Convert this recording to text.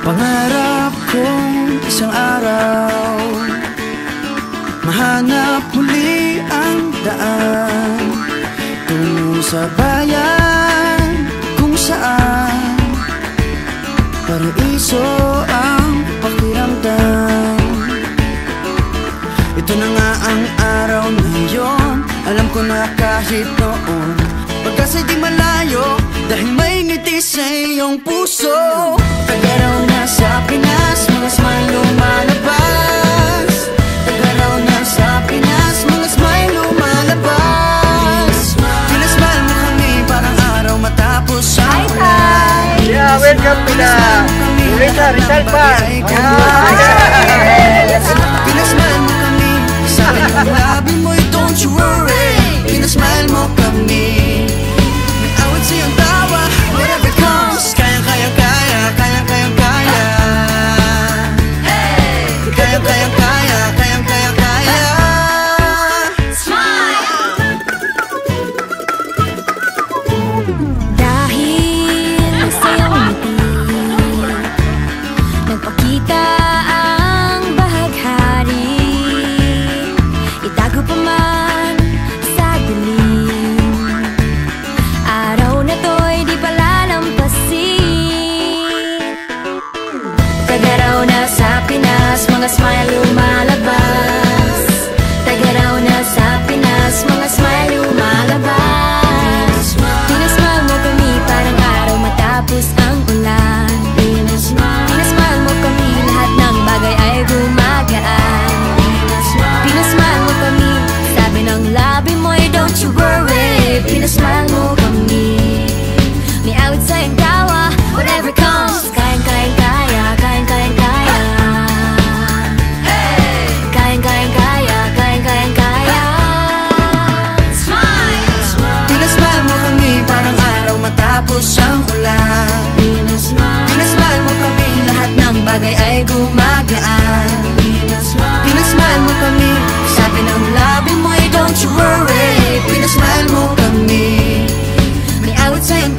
Pangarap kong isang araw mahanap muli ang daan tungo sa bayan kung saan paraiso ang pakiramdam. Ito na nga ang araw na yun. Alam ko na kahit noon pagkasa'y di malayo, dahil may ngiti sa iyong puso. Tagaraw na sa Pinas, mga smile lumalabas. Tagaraw na sa Pinas, mga smile lumalabas. Pinasmile mo kami parang araw matapos ang ulan. Yeah, welcome to the Rizal Park. Pinasmile mo kami, sabi ng labi mo'y don't you worry. Pinasmile mo kami, may awit sa'yong tawa, whatever comes. Kayang-kaya, kayang-kaya, kaya. Kayang-kaya, kayang-kaya, kaya. Smile! Dahil sa iyong ngiti, nagpakita ang bahaghari. Itago pa man sa dilim, araw na to'y di palalampasin. Tagaraw na sa Pinas, mga smile lumalabas. Tagaraw na sa Pinas, mga smile lumalabas. Pinasmile mo kami parang araw matapos ang ulan. Pinasmile mo kami, lahat ng bagay ay gumagaan. Pinasmile mo kami, sabi ng labi mo'y don't you worry. Pinasmile mo kami, may awit sa'yong tawa, whatever comes. Kayang-kaya, kayang-kaya. Kayang-kaya, kayang-kaya. Smile! Pinasmile mo kami parang araw matapos ang ulan. Pinasmile mo kami, lahat ng bagay ay gumagaan. Pinasmile mo kami, sabi ng labi mo'y don't you worry. Pinasmile mo kami, may awit sa'yong